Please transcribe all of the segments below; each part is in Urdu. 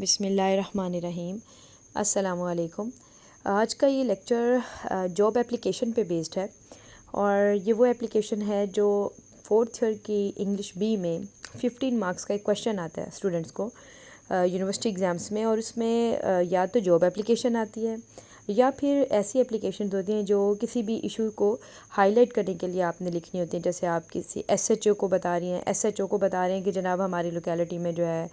بسم اللہ الرحمن الرحیم۔ السلام علیکم۔ آج کا یہ لیکچر جاب اپلیکیشن پہ بیسڈ ہے، اور یہ وہ اپلیکیشن ہے جو فورتھ ایئر کی انگلش بی میں 15 مارکس کا ایک کویشچن آتا ہے اسٹوڈنٹس کو یونیورسٹی ایگزامس میں، اور اس میں یا تو جاب اپلیکیشن آتی ہے یا پھر ایسی اپلیکیشنز ہوتی ہیں جو کسی بھی ایشو کو ہائی لائٹ کرنے کے لیے آپ نے لکھنی ہوتی ہیں۔ جیسے آپ کسی ایس ایچ او کو بتا رہی ہیں، ایس ایچ او کو بتا رہے ہیں کہ جناب ہماری لوکیلٹی میں جو ہے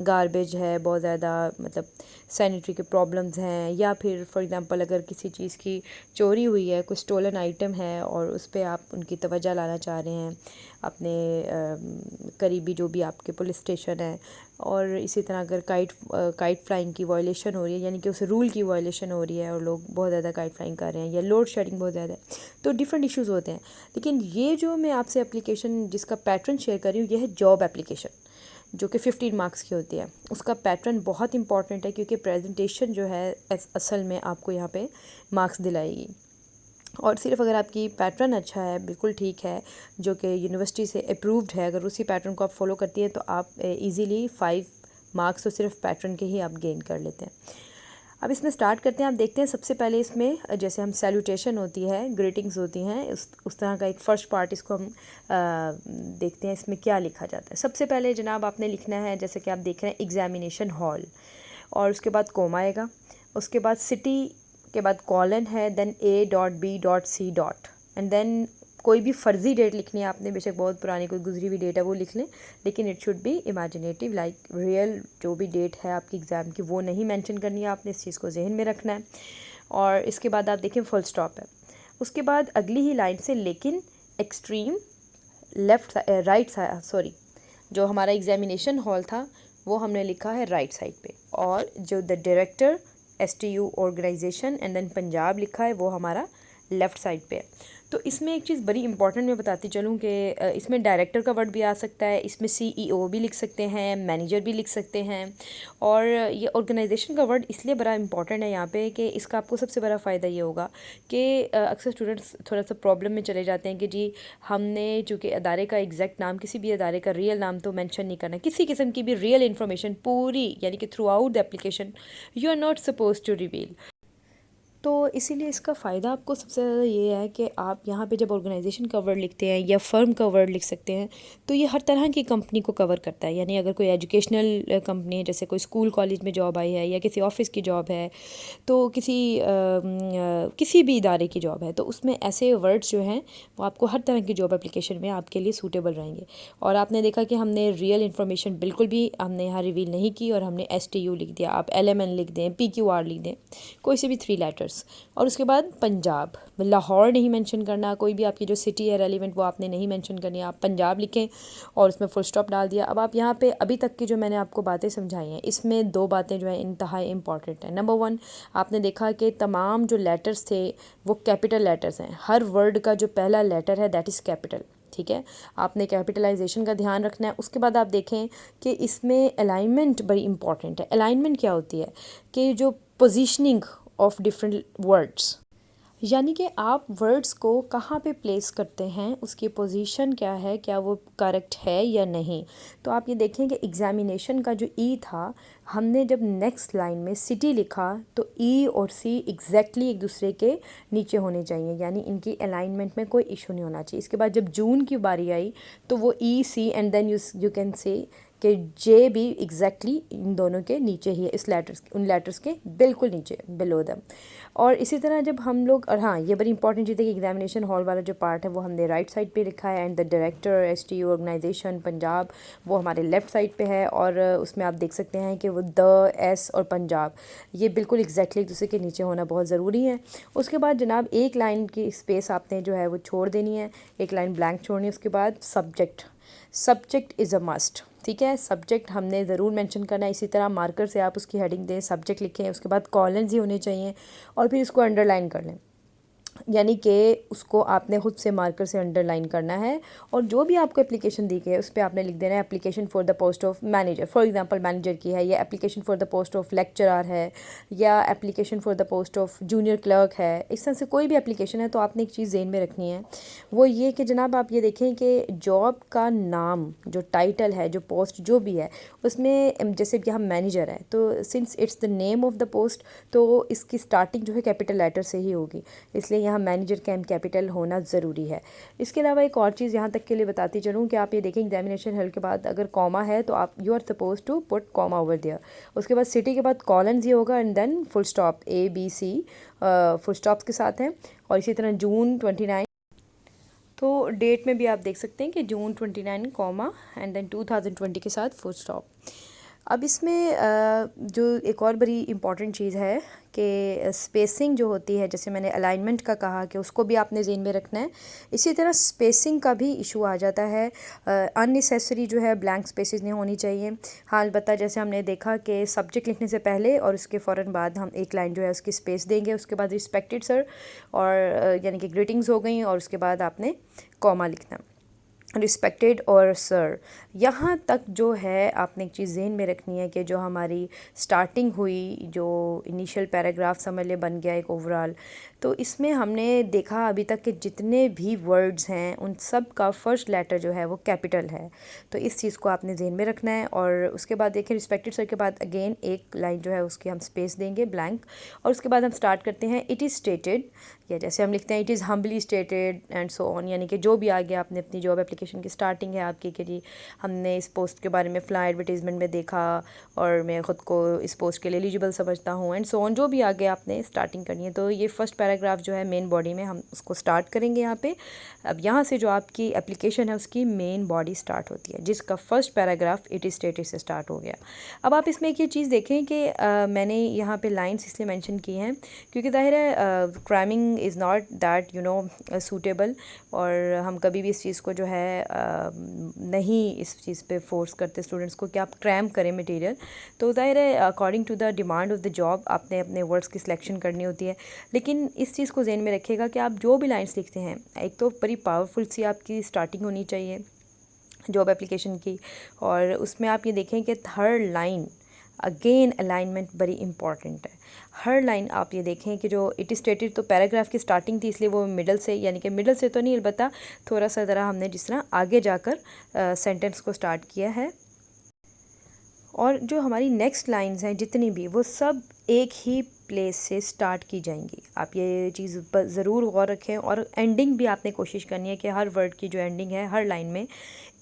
گاربیج ہے، بہت زیادہ مطلب سینیٹری کے پرابلمز ہیں، یا پھر فار ایگزامپل اگر کسی چیز کی چوری ہوئی ہے، کوئی اسٹولن آئٹم ہے اور اس پہ آپ ان کی توجہ لانا چاہ رہے ہیں اپنے قریبی جو بھی آپ کے پولیس اسٹیشن ہے۔ اور اسی طرح اگر کائٹ فلائنگ کی وائلیشن ہو رہی ہے، یعنی کہ اس رول کی وائلیشن ہو رہی ہے اور لوگ بہت زیادہ کائٹ فلائنگ کر رہے ہیں، یا لوڈ شیڈنگ بہت زیادہ ہے، تو ڈفرینٹ ایشوز ہوتے ہیں۔ لیکن یہ جو میں آپ سے اپلیکیشن جس کا پیٹرن شیئر کر رہی ہوں، یہ ہے جاب اپلیکیشن، جو کہ 15 مارکس کی ہوتی ہے۔ اس کا پیٹرن بہت امپورٹنٹ ہے کیونکہ پریزنٹیشن جو ہے اصل میں آپ کو یہاں پہ مارکس دلائے گی، اور صرف اگر آپ کی پیٹرن اچھا ہے، بالکل ٹھیک ہے، جو کہ یونیورسٹی سے اپرووڈ ہے، اگر اسی پیٹرن کو آپ فالو کرتی ہیں تو آپ ایزیلی 5 مارکس تو صرف پیٹرن کے ہی آپ گین کر لیتے ہیں۔ اب اس میں سٹارٹ کرتے ہیں۔ آپ دیکھتے ہیں سب سے پہلے اس میں جیسے ہم سیلوٹیشن ہوتی ہے، گریٹنگز ہوتی ہیں، اس طرح کا ایک فرسٹ پارٹ اس کو ہم دیکھتے ہیں اس میں کیا لکھا جاتا ہے۔ سب سے پہلے جناب آپ نے لکھنا ہے، جیسے کہ آپ دیکھ رہے ہیں، ایگزامینیشن ہال، اور اس کے بعد کوما آئے گا، اس کے بعد سٹی کے بعد کالن ہے، دین A.B.C. اینڈ دین کوئی بھی فرضی ڈیٹ لکھنی ہے آپ نے، بے شک بہت پرانی کوئی گزری ہوئی ڈیٹ ہے وہ لکھ لیں، لیکن it should be imaginative, like real جو بھی ڈیٹ ہے آپ کی ایگزام کی وہ نہیں مینشن کرنی ہے، آپ نے اس چیز کو ذہن میں رکھنا ہے۔ اور اس کے بعد آپ دیکھیں فل سٹاپ ہے، اس کے بعد اگلی ہی لائن سے لیکن ایکسٹریم لیفٹ رائٹ سوری جو ہمارا ایگزامینیشن ہال تھا وہ ہم نے لکھا ہے رائٹ سائڈ پہ، اور جو the director STU organization and then Punjab لکھا ہے وہ ہمارا لیفٹ سائڈ پہ ہے۔ تو اس میں ایک چیز بڑی امپورٹنٹ میں بتاتی چلوں کہ اس میں ڈائریکٹر کا ورڈ بھی آ سکتا ہے، اس میں CEO بھی لکھ سکتے ہیں، مینیجر بھی لکھ سکتے ہیں، اور یہ آرگنائزیشن کا ورڈ اس لیے بڑا امپورٹنٹ ہے یہاں پہ کہ اس کا آپ کو سب سے بڑا فائدہ یہ ہوگا کہ اکثر اسٹوڈنٹس تھوڑا سا پرابلم میں چلے جاتے ہیں کہ جی ہم نے چونکہ ادارے کا ایگزیکٹ نام، کسی بھی ادارے کا ریئل نام تو مینشن نہیں کرنا، کسی قسم کی بھی ریئل انفارمیشن پوری یعنی کہ throughout the application you are not suppose to reveal. تو اسی لیے اس کا فائدہ آپ کو سب سے زیادہ یہ ہے کہ آپ یہاں پہ جب آرگنائزیشن کا ورڈ لکھتے ہیں یا فرم کا ورڈ لکھ سکتے ہیں تو یہ ہر طرح کی کمپنی کو کور کرتا ہے، یعنی اگر کوئی ایجوکیشنل کمپنی ہے، جیسے کوئی اسکول کالج میں جاب آئی ہے یا کسی آفس کی جاب ہے، تو کسی بھی ادارے کی جاب ہے، تو اس میں ایسے ورڈز جو ہیں وہ آپ کو ہر طرح کی جاب اپلیکیشن میں آپ کے لیے سوٹیبل رہیں گے۔ اور آپ نے دیکھا کہ ہم نے ریئل انفارمیشن بالکل بھی ہم نے یہاں ریویل نہیں کی، اور ہم نے STU لکھ دیا، آپ LMN لکھ دیں، PQR لکھ دیں، کوئی سے بھی 3 لیٹرز۔ اور اس کے بعد پنجاب، لاہور نہیں مینشن کرنا، کوئی بھی آپ کی جو سٹی ہے ریلیونٹ وہ آپ نے نہیں مینشن کرنی، آپ پنجاب لکھیں اور اس میں فل سٹاپ ڈال دیا۔ اب آپ یہاں پہ ابھی تک کی جو میں نے آپ کو باتیں سمجھائی ہیں اس میں 2 باتیں جو ہیں انتہائی امپورٹنٹ ہیں۔ نمبر 1، آپ نے دیکھا کہ تمام جو لیٹرز تھے وہ کیپٹل لیٹرز ہیں، ہر ورڈ کا جو پہلا لیٹر ہے دیٹ از کیپٹل، ٹھیک ہے، آپ نے کیپٹلائزیشن کا دھیان رکھنا ہے۔ اس کے بعد آپ دیکھیں کہ اس میں الائنمنٹ بڑی امپورٹنٹ ہے۔ الائنمنٹ کیا ہوتی ہے کہ جو پوزیشننگ آف ڈفرینٹ ورڈس، یعنی کہ آپ ورڈس کو کہاں پہ پلیس کرتے ہیں، اس کی پوزیشن کیا ہے، کیا وہ کریکٹ ہے یا نہیں۔ تو آپ یہ دیکھیں کہ ایگزامینیشن کا جو ای تھا، ہم نے جب نیکسٹ لائن میں سٹی لکھا تو ای اور سی ایگزیکٹلی ایک دوسرے کے نیچے ہونے چاہیے، یعنی ان کی الائنمنٹ میں کوئی ایشو نہیں ہونا چاہیے۔ اس کے بعد جب جون کی باری آئی تو وہ EC and then you can say کہ جے بھی ایگزیکٹلی ان دونوں کے نیچے ہی ہے، اس لیٹرس ان لیٹرس کے بالکل نیچے، بلو دم۔ اور اسی طرح جب ہم لوگ، اور ہاں یہ بڑی امپورٹنٹ چیز ہے کہ ایگزامینیشن ہال والا جو پارٹ ہے وہ ہم نے رائٹ سائڈ پہ لکھا ہے، and the director STU organization Punjab وہ ہمارے لیفٹ سائڈ پہ ہے، اور اس میں آپ دیکھ سکتے ہیں کہ وہ S اور پنجاب یہ بالکل ایگزیکٹلی ایک دوسرے کے نیچے ہونا بہت ضروری ہے۔ اس کے بعد جناب ایک لائن کی اسپیس آپ نے جو ہے وہ چھوڑ دینی ہے، ایک لائن بلینک چھوڑنی ہے۔ اس کے بعد سبجیکٹ از اے مسٹ، ٹھیک ہے، سبجیکٹ ہم نے ضرور مینشن کرنا ہے، اسی طرح مارکر سے آپ اس کی ہیڈنگ دیں، سبجیکٹ لکھیں، اس کے بعد کالنز ہی ہونے چاہیے، اور پھر اس کو انڈر لائن کر لیں۔ یعنی کہ اس کو آپ نے خود سے مارکر سے انڈر لائن کرنا ہے، اور جو بھی آپ کو اپلیکیشن دی گئی ہے اس پہ آپ نے لکھ دینا ہے application for the post of manager, for example manager کی ہے، یا application for the post of lecturer ہے، یا application for the post of junior clerk ہے۔ اس طرح سے کوئی بھی اپلیکیشن ہے تو آپ نے ایک چیز ذہن میں رکھنی ہے، وہ یہ کہ جناب آپ یہ دیکھیں کہ جاب کا نام، جو ٹائٹل ہے، جو پوسٹ جو بھی ہے، اس میں جیسے کہ ہم مینیجر ہے تو since it's the name of the post, تو اس کی سٹارٹنگ جو ہے کیپٹل لیٹر سے ہی ہوگی، اس لیے یہاں مینیجر کا کیپٹل ہونا ضروری ہے۔ اس کے علاوہ ایک اور چیز یہاں تک کے لیے بتاتی چلوں کہ آپ یہ دیکھیں ایگزامینیشن ہال کے بعد اگر کوما ہے تو آپ you are supposed to put comma over there, اس کے بعد سٹی کے بعد کالنز یہ ہوگا and then full stop ABC full stops کے ساتھ ہیں، اور اسی طرح جون 29، تو ڈیٹ میں بھی آپ دیکھ سکتے ہیں کہ جون 29 کوما اینڈ دین 2020 کے ساتھ فل اسٹاپ۔ اب اس میں جو ایک اور بڑی امپورٹنٹ چیز ہے کہ اسپیسنگ جو ہوتی ہے، جیسے میں نے الائنمنٹ کا کہا کہ اس کو بھی آپ نے ذہن میں رکھنا ہے، اسی طرح اسپیسنگ کا بھی ایشو آ جاتا ہے، ان نیسیسری جو ہے بلینک اسپیسز نہیں ہونی چاہیے۔ ہاں البتہ جیسے ہم نے دیکھا کہ سبجیکٹ لکھنے سے پہلے اور اس کے فوراً بعد ہم ایک لائن جو ہے اس کی اسپیس دیں گے، اس کے بعد ریسپیکٹڈ سر اور یعنی کہ گریٹنگز ہو گئیں، اور اس کے بعد آپ نے کوما لکھنا، رسپیکٹڈ اور سر۔ یہاں تک جو ہے آپ نے ایک چیز ذہن میں رکھنی ہے کہ جو ہماری سٹارٹنگ ہوئی، جو انیشیل پیراگراف سمجھ لے بن گیا ایک اوورال، تو اس میں ہم نے دیکھا ابھی تک کہ جتنے بھی ورڈز ہیں ان سب کا فرسٹ لیٹر جو ہے وہ کیپٹل ہے، تو اس چیز کو آپ نے ذہن میں رکھنا ہے۔ اور اس کے بعد دیکھیں رسپیکٹڈ سر کے بعد اگین ایک لائن جو ہے اس کی ہم اسپیس دیں گے بلینک، اور اس کے بعد ہم سٹارٹ کرتے ہیں اٹ از اسٹیٹڈ، یا جیسے ہم لکھتے ہیں it is humbly stated and so on, یعنی کہ جو بھی آگے آپ نے اپنی جاب اپلیکیشن کی سٹارٹنگ ہے آپ کی کہ جی ہم نے اس پوسٹ کے بارے میں فلاں ایڈورٹیزمنٹ میں دیکھا اور میں خود کو اس پوسٹ کے لیے ایلیجیبل سمجھتا ہوں اینڈ سو آن، جو بھی آگے آپ نے سٹارٹنگ کرنی ہے، تو یہ فرسٹ پیراگراف جو ہے مین باڈی میں ہم اس کو سٹارٹ کریں گے یہاں پہ۔ اب یہاں سے جو آپ کی اپلیکیشن ہے اس کی مین باڈی سٹارٹ ہوتی ہے، جس کا first paragraph it is stated سے سٹارٹ ہو گیا۔ اب آپ اس میں ایک یہ چیز دیکھیں کہ میں نے یہاں پہ لائنس اس لیے مینشن کی ہیں کیونکہ ظاہر ہے کرائمنگ از ناٹ دیٹ سوٹیبل، اور ہم کبھی بھی اس چیز کو جو ہے نہیں اس چیز پہ فورس کرتے اسٹوڈنٹس کو کہ آپ کریم کریں مٹیریل، تو ظاہر ہے according to the demand of the job آپ نے اپنے ورڈس کی سلیکشن کرنی ہوتی ہے۔ لیکن اس چیز کو ذہن میں رکھیے گا کہ آپ جو بھی لائنس لکھتے ہیں ایک تو بڑی پاورفل سی آپ کی سٹارٹنگ ہونی چاہیے جاب اپلیکیشن کی، اور اس میں آپ یہ دیکھیں کہ ہر لائن اگین الائنمنٹ بڑی امپورٹنٹ ہے۔ ہر لائن آپ یہ دیکھیں کہ جو اٹ اسٹیٹڈ تو پیراگراف کی سٹارٹنگ تھی، اس لیے وہ مڈل سے، یعنی کہ مڈل سے تو نہیں البتہ تھوڑا سا ذرا ہم نے جس طرح آگے جا کر سینٹنس کو سٹارٹ کیا ہے، اور جو ہماری نیکسٹ لائنز ہیں جتنی بھی وہ سب ایک ہی پلیس سے سٹارٹ کی جائیں گی۔ آپ یہ چیز ضرور غور رکھیں، اور اینڈنگ بھی آپ نے کوشش کرنی ہے کہ ہر ورڈ کی جو اینڈنگ ہے ہر لائن میں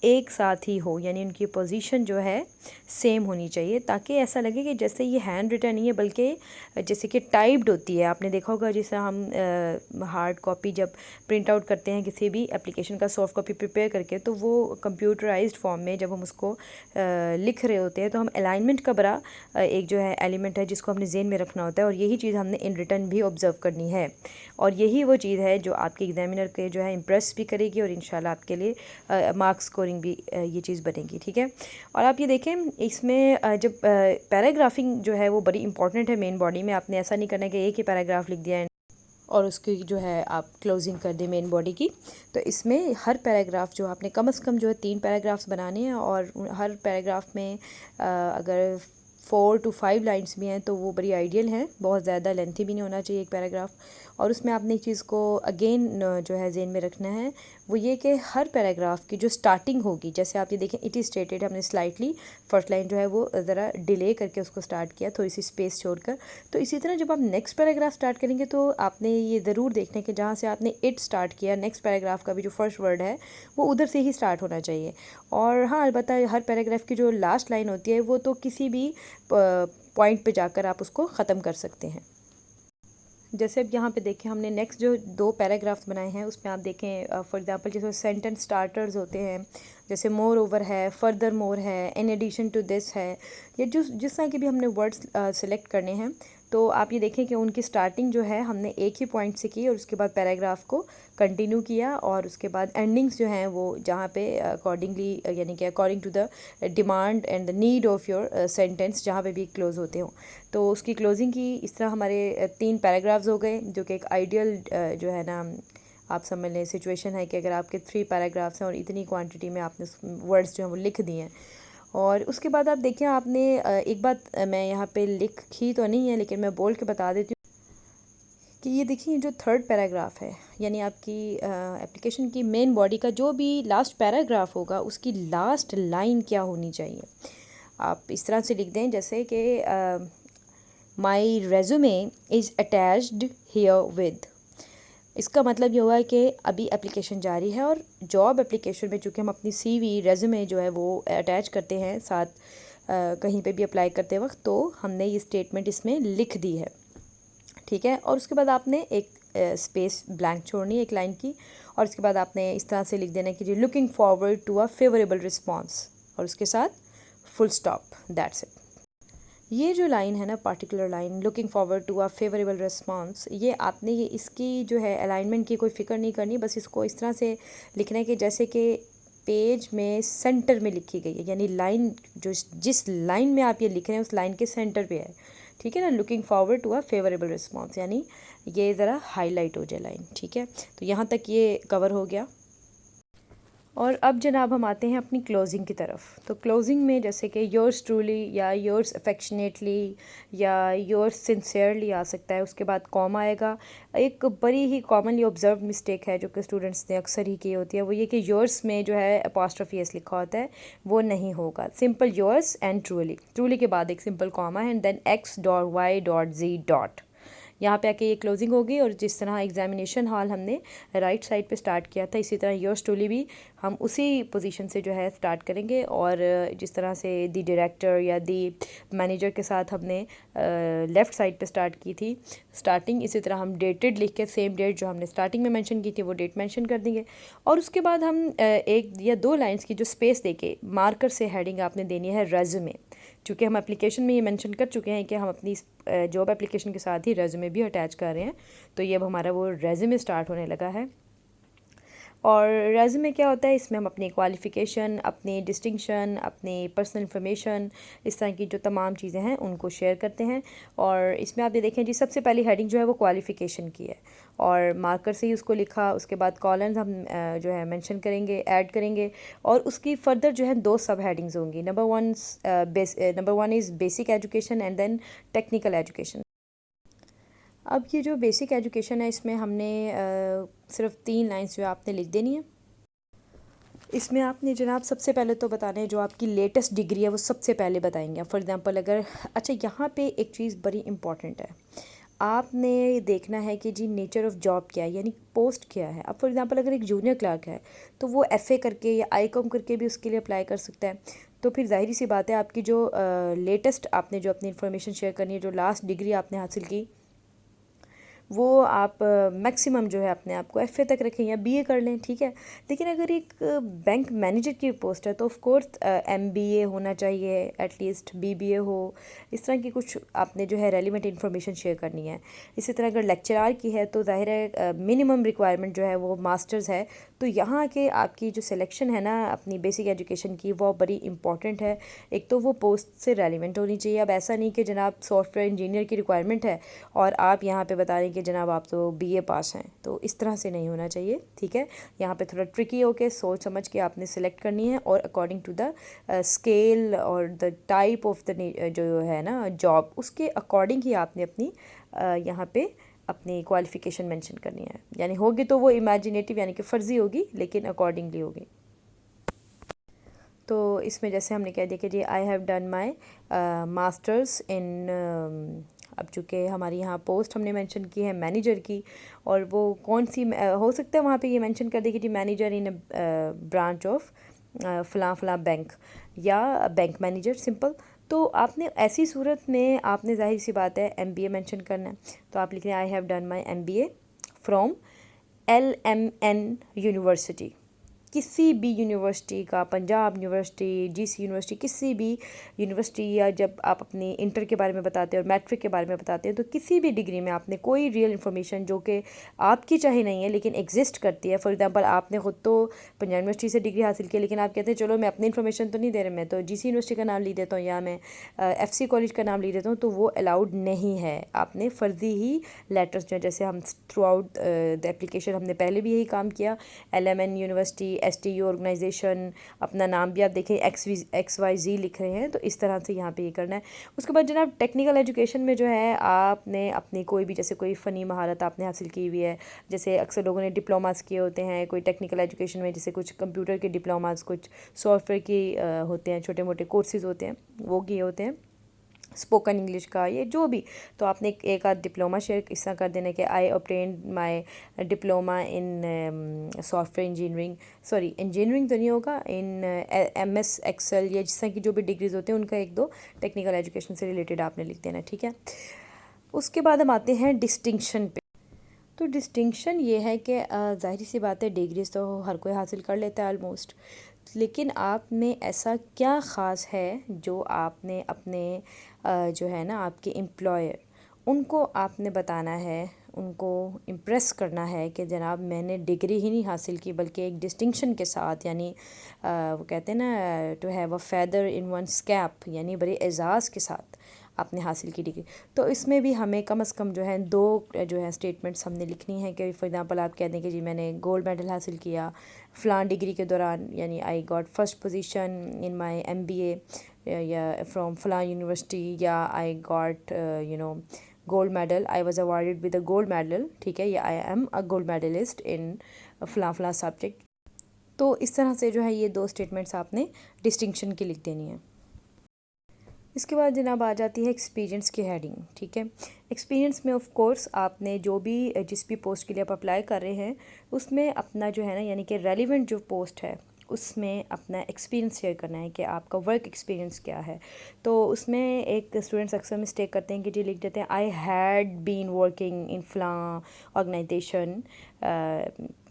ایک ساتھ ہی ہو، یعنی ان کی پوزیشن جو ہے سیم ہونی چاہیے، تاکہ ایسا لگے کہ جیسے یہ ہینڈ ریٹن نہیں ہے بلکہ جیسے کہ ٹائپڈ ہوتی ہے۔ آپ نے دیکھا ہوگا جیسے ہم ہارڈ کاپی جب پرنٹ آؤٹ کرتے ہیں کسی بھی اپلیکیشن کا سافٹ کاپی پریپیئر کر کے، تو وہ کمپیوٹرائزڈ فارم میں جب ہم اس کو لکھ رہے ہوتے ہیں تو ہم الائنمنٹ کا بڑا ایک جو ہے ایلیمنٹ ہے جس کو ہم نے ذہن میں رکھنا ہوتا ہے، اور یہی چیز ہم نے ان ریٹن بھی آبزرو کرنی ہے، اور یہی وہ چیز ہے جو آپ کے ایگزامینر کے جو ہے امپریس بھی کرے گی، اور انشاءاللہ آپ کے لیے مارکس اسکورنگ بھی یہ چیز بنے گی، ٹھیک ہے۔ اور آپ یہ دیکھیں اس میں جب پیراگرافنگ جو ہے وہ بڑی امپورٹنٹ ہے مین باڈی میں، آپ نے ایسا نہیں کرنا کہ ایک ہی پیراگراف لکھ دیا اور اس کی جو ہے آپ کلوزنگ کر دیں مین باڈی کی، تو اس میں ہر پیراگراف جو آپ نے کم از کم جو ہے 3 پیراگرافس بنانے ہیں، اور ہر پیراگراف میں اگر 4 to 5 لائنس بھی ہیں تو وہ بڑی آئیڈیل ہیں، بہت زیادہ لینتھی بھی نہیں ہونا چاہیے ایک پیراگراف۔ اور اس میں آپ نے ایک چیز کو اگین جو ہے ذہن میں رکھنا ہے، وہ یہ کہ ہر پیراگراف کی جو سٹارٹنگ ہوگی، جیسے آپ یہ دیکھیں اٹ از اسٹیٹڈ، ہم نے سلائٹلی فرسٹ لائن جو ہے وہ ذرا ڈیلے کر کے اس کو سٹارٹ کیا، تھوڑی سی اسپیس چھوڑ کر، تو اسی طرح جب آپ نیکسٹ پیراگراف سٹارٹ کریں گے تو آپ نے یہ ضرور دیکھنا ہے کہ جہاں سے آپ نے اٹ سٹارٹ کیا نیکسٹ پیراگراف کا بھی جو فرسٹ ورڈ ہے وہ ادھر سے ہی سٹارٹ ہونا چاہیے۔ اور ہاں البتہ ہر پیراگراف کی جو لاسٹ لائن ہوتی ہے وہ تو کسی بھی پوائنٹ پہ جا کر آپ اس کو ختم کر سکتے ہیں۔ جیسے اب یہاں پہ دیکھیں ہم نے نیکسٹ جو 2 پیراگرافس بنائے ہیں اس میں آپ دیکھیں فار ایگزامپل جیسے سینٹنس سٹارٹرز ہوتے ہیں، جیسے مور اوور ہے، فردر مور ہے، ان ایڈیشن ٹو دس ہے، یا جس طرح کے بھی ہم نے ورڈس سلیکٹ کرنے ہیں، تو آپ یہ دیکھیں کہ ان کی سٹارٹنگ جو ہے ہم نے ایک ہی پوائنٹ سے کی اور اس کے بعد پیراگراف کو کنٹینیو کیا اور اس کے بعد اینڈنگس جو ہیں وہ جہاں پہ اکارڈنگلی یعنی کہ according to the demand and the need of your sentence جہاں پہ بھی کلوز ہوتے ہوں تو اس کی کلوزنگ کی. اس طرح ہمارے 3 پیراگرافز ہو گئے جو کہ ایک آئیڈیل جو ہے نا آپ سمجھ لیں سچویشن ہے کہ اگر آپ کے 3 پیراگرافس ہیں اور اتنی کوانٹٹی میں آپ نے ورڈز جو ہیں وہ لکھ دیے ہیں. اور اس کے بعد آپ دیکھیں آپ نے ایک بات میں یہاں پہ لکھی تو نہیں ہے لیکن میں بول کے بتا دیتی ہوں کہ یہ دیکھیں جو 3rd پیراگراف ہے یعنی آپ کی اپلیکیشن کی مین باڈی کا جو بھی لاسٹ پیراگراف ہوگا اس کی لاسٹ لائن کیا ہونی چاہیے. آپ اس طرح سے لکھ دیں جیسے کہ my resume is attached herewith. اس کا مطلب یہ ہوا ہے کہ ابھی اپلیکیشن جاری ہے اور جاب اپلیکیشن میں چونکہ ہم اپنی سی وی ریزومے جو ہے وہ اٹیچ کرتے ہیں ساتھ کہیں پہ بھی اپلائی کرتے وقت تو ہم نے یہ اسٹیٹمنٹ اس میں لکھ دی ہے. ٹھیک ہے. اور اس کے بعد آپ نے ایک اسپیس بلینک چھوڑنی ہے ایک لائن کی اور اس کے بعد آپ نے اس طرح سے لکھ دینا ہے کہ looking forward to a favourable response اور اس کے ساتھ فل اسٹاپ. That's it. یہ جو لائن ہے نا particular line looking forward to a favourable response یہ آپ نے یہ اس کی جو ہے الائنمنٹ کی کوئی فکر نہیں کرنی بس اس کو اس طرح سے لکھنا ہے کہ جیسے کہ پیج میں سینٹر میں لکھی گئی ہے یعنی لائن جو جس لائن میں آپ یہ لکھ رہے ہیں اس لائن کے سینٹر پہ ہے. ٹھیک ہے نا. Looking forward to a favourable response یعنی یہ ذرا ہائی لائٹ ہو جائے لائن. ٹھیک ہے. تو یہاں تک یہ کور ہو گیا. اور اب جناب ہم آتے ہیں اپنی کلوزنگ کی طرف. تو کلوزنگ میں جیسے کہ یورس ٹرولی یا یورس افیکشنیٹلی یا یورس سنسیئرلی آ سکتا ہے. اس کے بعد کاما آئے گا. ایک بڑی ہی کامنلی آبزروڈ مسٹیک ہے جو کہ اسٹوڈنٹس نے اکثر ہی کی ہوتی ہے وہ یہ کہ یورس میں جو ہے اپاسٹرفی ایس لکھا ہوتا ہے وہ نہیں ہوگا. Simple yours and truly. Truly کے بعد ایک سمپل کاما ہے and then X dot Y dot Z dot. یہاں پہ آ کے یہ کلوزنگ ہوگی. اور جس طرح ایگزامینیشن ہال ہم نے رائٹ سائڈ پہ سٹارٹ کیا تھا اسی طرح یورس ٹرولی بھی ہم اسی پوزیشن سے جو ہے سٹارٹ کریں گے. اور جس طرح سے دی ڈائریکٹر یا دی مینیجر کے ساتھ ہم نے لیفٹ سائڈ پہ سٹارٹ کی تھی سٹارٹنگ اسی طرح ہم ڈیٹڈ لکھ کے سیم ڈیٹ جو ہم نے سٹارٹنگ میں مینشن کی تھی وہ ڈیٹ مینشن کر دیں گے. اور اس کے بعد ہم ایک یا 2 لائنس کی جو اسپیس دے کے مارکر سے ہیڈنگ آپ نے دینی ہے ریزومے. چونکہ ہم اپلیکیشن میں یہ مینشن کر چکے ہیں کہ ہم اپنی جاب اپلیکیشن کے ساتھ ہی ریزومے بھی اٹیچ کر رہے ہیں تو یہ اب ہمارا وہ ریزومے سٹارٹ ہونے لگا ہے. اور ریزومے کیا ہوتا ہے اس میں ہم اپنی کوالیفیکیشن اپنی ڈسٹنکشن اپنی پرسنل انفارمیشن اس طرح کی جو تمام چیزیں ہیں ان کو شیئر کرتے ہیں. اور اس میں آپ یہ دیکھیں جی سب سے پہلی ہیڈنگ جو ہے وہ کوالیفیکیشن کی ہے اور مارکر سے ہی اس کو لکھا. اس کے بعد کالمز ہم جو ہے مینشن کریں گے ایڈ کریں گے اور اس کی فردر جو ہے 2 سب ہیڈنگز ہوں گی. Number 1 is basic education and then technical education. اب یہ جو بیسک ایجوکیشن ہے اس میں ہم نے صرف 3 لائنس جو آپ نے لکھ دینی ہے. اس میں آپ نے جناب سب سے پہلے تو بتانا ہے جو آپ کی لیٹسٹ ڈگری ہے وہ سب سے پہلے بتائیں گے. فار ایگزامپل اگر اچھا یہاں پہ ایک چیز بڑی امپورٹنٹ ہے آپ نے دیکھنا ہے کہ جی نیچر آف جاب کیا ہے یعنی پوسٹ کیا ہے. اب فار ایگزامپل اگر ایک جونیئر کلرک ہے تو وہ ایف اے کر کے یا آئی کام کر کے بھی اس کے لیے اپلائی کر سکتا ہے. تو پھر ظاہری سی بات ہے آپ کی جو لیٹسٹ آپ نے جو اپنی انفارمیشن شیئر کرنی ہے جو لاسٹ ڈگری آپ نے حاصل کی وہ آپ میکسیمم جو ہے اپنے آپ کو ایف اے تک رکھیں یا بی اے کر لیں. ٹھیک ہے. لیکن اگر ایک بینک مینیجر کی پوسٹ ہے تو آف کورس ایم بی اے ہونا چاہیے ایٹ لیسٹ بی بی اے ہو. اس طرح کی کچھ آپ نے جو ہے ریلیونٹ انفارمیشن شیئر کرنی ہے. اسی طرح اگر لیکچرار کی ہے تو ظاہر ہے منیمم ریکوائرمنٹ جو ہے وہ ماسٹرز ہے. تو یہاں کے آپ کی جو سلیکشن ہے نا اپنی بیسک ایجوکیشن کی وہ بڑی امپورٹنٹ ہے. ایک تو وہ پوسٹ سے ریلیونٹ ہونی چاہیے. اب ایسا نہیں کہ جناب سافٹ ویئر انجینئر کی ریکوائرمنٹ ہے اور آپ یہاں پہ بتا رہے ہیں کہ جناب آپ تو بی اے پاس ہیں. تو اس طرح سے نہیں ہونا چاہیے. ٹھیک ہے. یہاں پہ تھوڑا ٹرکی ہو کے سوچ سمجھ کے آپ نے سلیکٹ کرنی ہے اور اکارڈنگ ٹو دا اسکیل اور دا ٹائپ آف دا جو ہے نا جاب اس کے اکارڈنگ ہی آپ نے اپنی یہاں پہ اپنی کوالیفیکیشن مینشن کرنی ہے. یعنی ہوگی تو وہ امیجنیٹیو یعنی کہ فرضی ہوگی لیکن اکارڈنگلی ہوگی. تو اس میں جیسے ہم نے کہہ دیا کہ جی I have done my masters in اب چونکہ ہماری یہاں پوسٹ ہم نے مینشن کی ہے مینیجر کی اور وہ کون سی ہو سکتا ہے وہاں پہ یہ مینشن کر دے کہ جی مینیجر ان برانچ آف فلاں فلاں بینک یا بینک مینیجر سمپل. تو آپ نے ایسی صورت میں آپ نے ظاہر سی بات ہے ایم بی اے مینشن کرنا ہے. تو آپ لکھ رہے ہیں I have done my M B A from LMN university. کسی بھی یونیورسٹی کا، Punjab university, G C university, کسی بھی یونیورسٹی، یا جب آپ اپنی انٹر کے بارے میں بتاتے ہیں اور میٹرک کے بارے میں بتاتے ہیں، تو کسی بھی ڈگری میں آپ نے کوئی ریئل انفارمیشن جو کہ آپ کی چاہے نہیں ہے لیکن ایگزسٹ کرتی ہے، فار ایگزامپل آپ نے خود تو پنجاب یونیورسٹی سے ڈگری حاصل کی، لیکن آپ کہتے ہیں چلو میں اپنی انفارمیشن تو نہیں دے رہے، میں تو جی سی یونیورسٹی کا نام لے دیتا ہوں یا میں ایف سی کالج کا نام لے دیتا ہوں، تو وہ الاؤڈ نہیں ہے. آپ نے فرضی ہی لیٹرس جو ہیں، جیسے ہم تھرو آؤٹ دا اپلیکیشن ہم نے پہلے بھی یہی کام کیا، L M N university, S T U organization, اپنا نام بھی آپ دیکھیں ایکس وائی زی لکھ رہے ہیں، تو اس طرح سے یہاں پہ یہ کرنا ہے. اس کے بعد جناب ٹیکنیکل ایجوکیشن میں جو ہے آپ نے اپنی کوئی بھی جیسے کوئی فنی مہارت آپ نے حاصل کی ہوئی ہے، جیسے اکثر لوگوں نے ڈپلوماز کیے ہوتے ہیں کوئی ٹیکنیکل ایجوکیشن میں، جیسے کچھ کمپیوٹر کے ڈپلوماز، کچھ سافٹ ویئر کی ہوتے ہیں، چھوٹے موٹے کورسز ہوتے ہیں وہ کیے ہوتے ہیں، اسپوکن انگلش کا، یہ جو بھی. تو آپ نے ایک آدھ ڈپلوما شیئر اس طرح کر دینا کہ آئی obtained my diploma in soft ware engineering, sorry engineering تو نہیں ہوگا، ان ایم ایس ایکسل، یا جس طرح کی جو بھی ڈگریز ہوتے ہیں ان کا ایک دو ٹیکنیکل ایجوکیشن سے ریلیٹڈ آپ نے لکھ دینا. ٹھیک ہے. اس کے بعد ہم آتے ہیں ڈسٹنکشن پہ. تو ڈسٹنکشن یہ ہے کہ ظاہری سی بات ہے ڈگریز تو ہر کوئی حاصل کر لیتا ہے آلموسٹ، لیکن آپ میں ایسا کیا خاص ہے جو آپ نے اپنے جو ہے نا آپ کے امپلائر، ان کو آپ نے بتانا ہے، ان کو امپریس کرنا ہے کہ جناب میں نے ڈگری ہی نہیں حاصل کی بلکہ ایک ڈسٹنکشن کے ساتھ، یعنی وہ کہتے ہیں نا to have a feather in one's cap, یعنی بڑے اعزاز کے ساتھ آپ نے حاصل کی ڈگری. تو اس میں بھی ہمیں کم از کم جو ہے دو جو ہے اسٹیٹمنٹس ہم نے لکھنی ہے کہ فار ایگزامپل آپ کہہ دیں کہ جی میں نے گولڈ میڈل حاصل کیا فلاں ڈگری کے دوران، یعنی I got first position in my M B A یا فرام فلاں یونیورسٹی، یا I got gold medal, I was awarded with a gold medal. ٹھیک ہے. یا I am a gold medalist in فلاں فلاں سبجیکٹ. تو اس طرح سے جو ہے یہ دو اسٹیٹمنٹس آپ نے ڈسٹنکشن کی لکھ دینی ہے. اس کے بعد جناب آ جاتی ہے ایکسپیرینس کی ہیڈنگ. ٹھیک ہے. ایکسپیرینس میں آف کورس آپ نے جو بھی جس بھی پوسٹ کے لیے آپ اپلائی کر رہے ہیں اس میں اپنا جو ہے نا یعنی کہ ریلیونٹ جو پوسٹ ہے اس میں اپنا ایکسپیرینس شیئر کرنا ہے کہ آپ کا ورک ایکسپیرینس کیا ہے. تو اس میں ایک اسٹوڈنٹس اکثر مسٹیک کرتے ہیں کہ جی لکھ دیتے ہیں I had been working in فلاں آرگنائزیشن.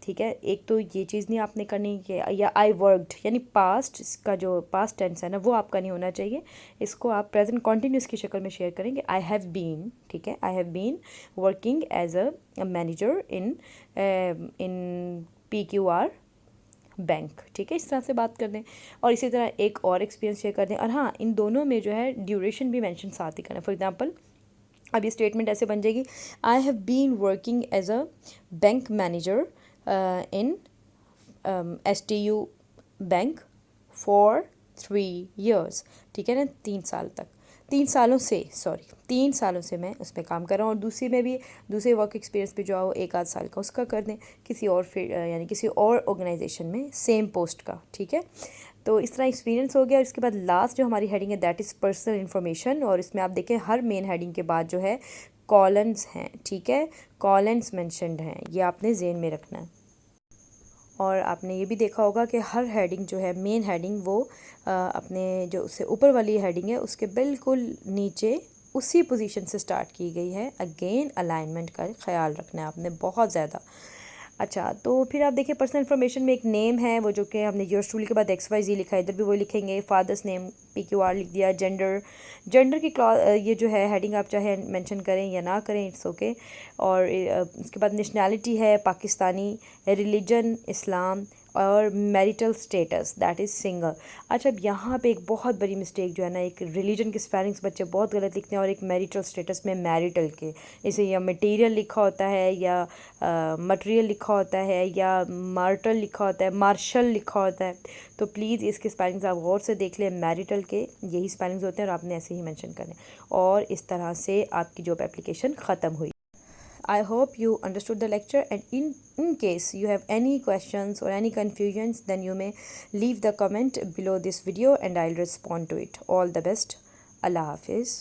ٹھیک ہے. ایک تو یہ چیز نہیں آپ نے کرنی کہ یا آئی ورکڈ، یعنی پاسٹ کا جو پاسٹ ٹینس ہے نا وہ آپ کا نہیں ہونا چاہیے. اس کو آپ پریزنٹ کنٹینیوس کی شکل میں شیئر کریں گے آئی ہیو بین. ٹھیک ہے. I have been working as a manager in P Q R bank. ٹھیک ہے. اس طرح سے بات کر دیں. اور اسی طرح ایک اور ایکسپیرینس شیئر کر دیں. اور ہاں ان دونوں میں جو ہے ڈیوریشن بھی مینشن ساتھ ہی کرنا. فار ایگزامپل اب یہ اسٹیٹمنٹ ایسے بن جائے گی آئی have been working as a bank manager in S T you bank for 3 years. ٹھیک ہے نا. 3 سال تک، 3 سالوں سے میں اس پہ کام کر رہا ہوں. اور دوسری میں بھی دوسرے ورک ایکسپیرینس پہ جو آؤ 1 آدھ سال کا اس کا کر دیں کسی اور یعنی کسی اور آرگنائزیشن میں سیم پوسٹ کا. ٹھیک ہے. تو اس طرح ایکسپیرینس ہو گیا. اور اس کے بعد لاسٹ جو ہماری ہیڈنگ ہے دیٹ از پرسنل انفارمیشن. اور اس میں آپ دیکھیں ہر مین ہیڈنگ کے بعد جو ہے کالنز ہیں. ٹھیک ہے. کالنز مینشنڈ ہیں. یہ آپ نے ذہن میں رکھنا ہے. اور آپ نے یہ بھی دیکھا ہوگا کہ ہر ہیڈنگ جو ہے مین ہیڈنگ وہ اپنے جو اس سے اوپر والی ہیڈنگ ہے اس کے بالکل نیچے اسی پوزیشن سے سٹارٹ کی گئی ہے. اگین الائنمنٹ کا خیال رکھنا ہے آپ نے بہت زیادہ. اچھا تو پھر آپ دیکھیں پرسنل انفارمیشن میں ایک نیم ہے وہ جو کہ ہم نے یورس ٹول کے بعد ایکس وائی زی لکھا ہے، ادھر بھی وہ لکھیں گے. فادرس نیم پی کیو آر لکھ دیا. جینڈر کی یہ جو ہے ہیڈنگ آپ چاہے مینشن کریں یا نہ کریں اٹس اوکے. اور اس کے بعد نیشنلٹی ہے پاکستانی، ریلیجن اسلام، اور marital status that is single. اچھا اب یہاں پہ ایک بہت بڑی مسٹیک جو ہے نا، ایک ریلیجن کے اسپیلنگس بچے بہت غلط لکھتے ہیں اور ایک میریٹل سٹیٹس میں میریٹل کے اسے یا مٹیریل لکھا ہوتا ہے یا مٹیریل لکھا ہوتا ہے یا مارٹل لکھا ہوتا ہے، مارشل لکھا ہوتا ہے. تو پلیز اس کے اسپیلنگز آپ غور سے دیکھ لیں. میریٹل کے یہی اسپیلنگز ہوتے ہیں اور آپ نے ایسے ہی مینشن کریں. اور اس طرح سے آپ کی جاب اپلیکیشن ختم ہوئی. I hope you understood the lecture, and in case you have any questions or any confusions, then you may leave the comment below this video and I'll respond to it. All the best. Allah Hafiz.